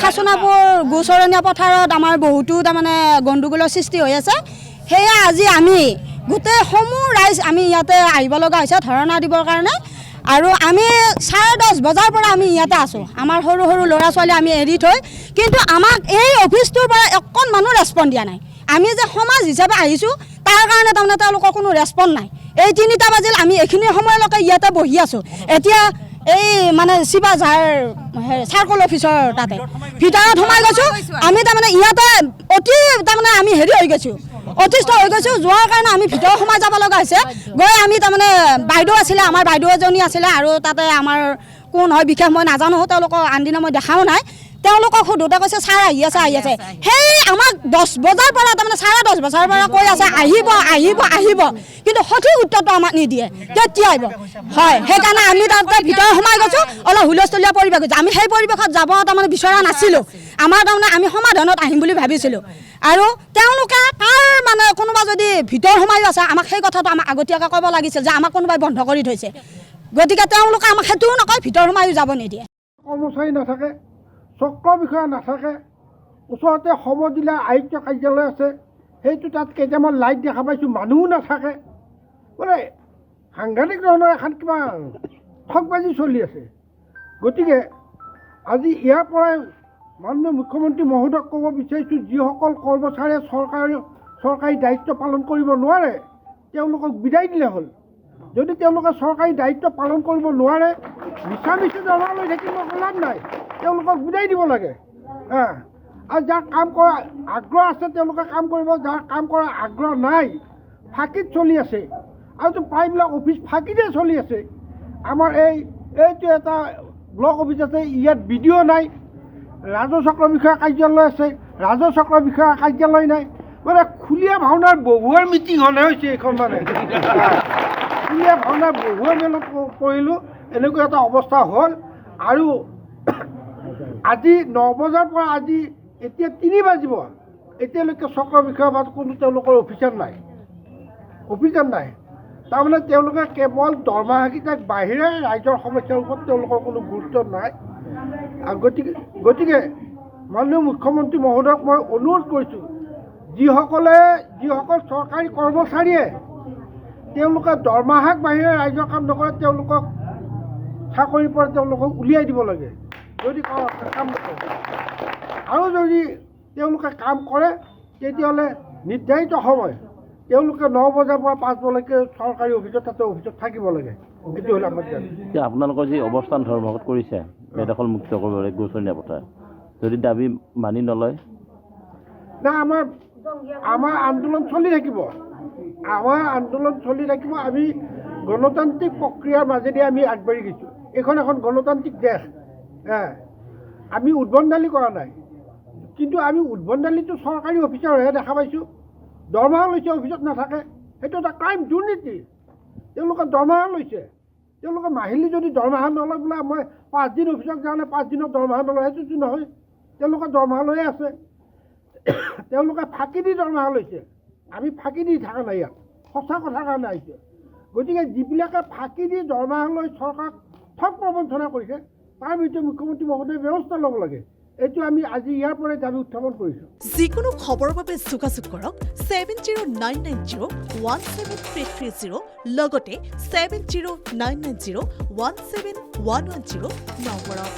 খাচনাপুৰ গোচৰণীয়া পথাৰত আমাৰ বহুতো তাৰমানে গণ্ডগোলৰ সৃষ্টি হৈ আছে সেয়া আজি আমি গোটেই সমূহ ৰাইজ আমি ইয়াতে আহিব লগা হৈছে ধৰণা দিবৰ কাৰণে আৰু আমি 10:30 বজাৰ পৰা আমি ইয়াতে আছোঁ আমাৰ সৰু সৰু ল'ৰা ছোৱালী আমি এৰি থৈ কিন্তু আমাক এই অফিচটোৰ পৰা অকণমানো ৰেছপন্স দিয়া নাই আমি যে সমাজ হিচাপে আহিছোঁ তাৰ কাৰণে তাৰমানে তেওঁলোকৰ কোনো ৰেছপন্স নাই এই 3টা বাজিল আমি এইখিনি সময়লৈকে ইয়াতে বহি আছোঁ এতিয়া এই মানে শিৱাজাৰ চাৰ্কল অফিচৰ তাতে ভিতৰত সোমাই গৈছোঁ আমি তাৰমানে ইয়াতে অতি তাৰমানে আমি হেৰি হৈ গৈছোঁ অতিষ্ঠ হৈ গৈছোঁ যোৱাৰ কাৰণে আমি ভিতৰত সোমাই যাব লগা হৈছে গৈ আমি তাৰমানে বাইদেউ আছিলে আমাৰ বাইদেউ এজনী আছিলে আৰু তাতে আমাৰ কোন হয় বিশেষ মই নাজানো তেওঁলোকক আনদিনা মই দেখাও নাই তেওঁলোকক সোধোতে কৈছে ছাৰ আহি আছে সেই আমাক 10 বজাৰ পৰা তাৰমানে 10:30 বজাৰ পৰা কৈ আছে আহিব কিন্তু সঠিক উত্তৰটো আমাক নিদিয়ে কেতিয়া আহিব হয় সেইকাৰণে আমি তাতে ভিতৰত সোমাই গৈছোঁ অলপ হুলস্থুলীয়া পৰিৱেশ হৈছে আমি সেই পৰিৱেশত যাব তাৰমানে বিচৰা নাছিলোঁ আমাৰ তাৰমানে আমি সমাধানত আহিম বুলি ভাবিছিলোঁ আৰু তেওঁলোকে তাৰ মানে কোনোবা যদি ভিতৰ সোমায়ো আছে আমাক সেই কথাটো আমাক আগতীয়াকৈ ক'ব লাগিছিল যে আমাক কোনোবাই বন্ধ কৰি থৈছে গতিকে তেওঁলোকে আমাক সেইটোও নকয় ভিতৰ সোমায়ো যাব নিদিয়ে কৰ্মচাৰী নাথাকে চক্ৰ বিষয়া নাথাকে ওচৰতে সমজিলা আয়ুক্ত কাৰ্যালয় আছে সেইটো তাত কেইটামান লাইট দেখা পাইছোঁ মানুহো নাথাকে মানে সাংঘাতিক ধৰণৰ এখন কিবা ঠগবাজি চলি আছে গতিকে আজি ইয়াৰ পৰাই মাননীয় মুখ্যমন্ত্ৰী মহোদয়ক ক'ব বিচাৰিছোঁ যিসকল কৰ্মচাৰীয়ে চৰকাৰী দায়িত্ব পালন কৰিব নোৱাৰে তেওঁলোকক বিদায় দিলে হ'ল যদি তেওঁলোকে চৰকাৰী দায়িত্ব পালন কৰিব নোৱাৰে মিছামিছি দৰমহা লৈ থাকিব লাভ নাই তেওঁলোকক বিদায় দিব লাগে আৰু যাৰ কাম কৰা আগ্ৰহ আছে তেওঁলোকে কাম কৰিব যাৰ কাম কৰাৰ আগ্ৰহ নাই ফাঁকিত চলি আছে আৰু প্ৰায়বিলাক অফিচ ফাঁকিতে চলি আছে আমাৰ এইটো এটা ব্লক অফিচ আছে ইয়াত বিডিঅ' নাই ৰাজহ চক্ৰ বিষয়া কাৰ্যালয় আছে ৰাজহ চক্ৰ বিষয়া কাৰ্যালয় নাই মানে খুলীয়া ভাওনাৰ বহুৱাৰ মিটিং হ'লে হৈছে এইখন মানে খুলীয়া ভাওনাৰ বহুৱাৰ মেলত পৰিলোঁ এনেকুৱা এটা অৱস্থা হ'ল আৰু আজি 9 বজাৰ পৰা আজি এতিয়া 3 বাজিব এতিয়ালৈকে চক্ৰ বিষয়া বা কোনো তেওঁলোকৰ অফিচাৰ নাই তাৰমানে তেওঁলোকে কেৱল দৰমহাকেইটাক বাহিৰে ৰাইজৰ সমস্যাৰ ওপৰত তেওঁলোকৰ কোনো গুৰুত্ব নাই আৰু গতিকে মাননীয় মুখ্যমন্ত্ৰী মহোদয়ক মই অনুৰোধ কৰিছোঁ যিসকল চৰকাৰী কৰ্মচাৰীয়ে তেওঁলোকে দৰমহাক বাহিৰে ৰাইজৰ কাম নকৰে তেওঁলোকক চাকৰিৰ পৰা তেওঁলোকক উলিয়াই দিব লাগে যদি কাম নকৰে আৰু যদি তেওঁলোকে কাম কৰে তেতিয়াহ'লে নিৰ্ধাৰিত সময় তেওঁলোকে 9 বজাৰ পৰা 5 বজালৈকে চৰকাৰী অফিচত থাকিব লাগে এইটো হ'ল আমাৰ এতিয়া আপোনালোকৰ যি অৱস্থান ধৰ্মঘট কৰিছে বেদখল মুক্ত কৰিবলৈ গোচৰণীয়া পথাৰ যদি দাবী মানি নলয় না আমাৰ আন্দোলন চলি থাকিব আমি গণতান্ত্ৰিক প্ৰক্ৰিয়াৰ মাজেদি আমি আগবাঢ়ি গৈছোঁ এইখন এখন গণতান্ত্ৰিক দেশ আমি উদ্ভণ্ডালি কৰা নাই কিন্তু আমি উদ্ভণ্ডালিটো চৰকাৰী অফিচাৰহে দেখা পাইছোঁ দৰমহা লৈছে অফিচত নাথাকে সেইটো এটা ক্ৰাইম দুৰ্নীতি তেওঁলোকে দৰমহা লৈছে তেওঁলোকে মাহিলী যদি দৰমহা নলয় বোলে মই 5 দিন অফিচত যাওঁনে 5 দিনৰ দৰমহা নলয় সেইটোতো নহয় তেওঁলোকে দৰমহা লৈয়ে আছে তেওঁলোকে ফাঁকি দি দৰমহা লৈছে আমি ফাঁকি দি থকা নাই ইয়াত সঁচা কথাৰ কাৰণে আহিছে গতিকে যিবিলাকে ফাঁকি দি দৰমহা লৈ চৰকাৰক ঠগ প্ৰবঞ্চনা কৰিছে তাৰ বিৰুদ্ধে মুখ্যমন্ত্ৰী মহোদয়ে ব্যৱস্থা ল'ব লাগে এইটো আমি আজি ইয়াৰ পৰাই দাবী উত্থাপন কৰিছোঁ যিকোনো খবৰৰ বাবে যোগাযোগ কৰক 7099017330 লগতে 7099017110 নম্বৰত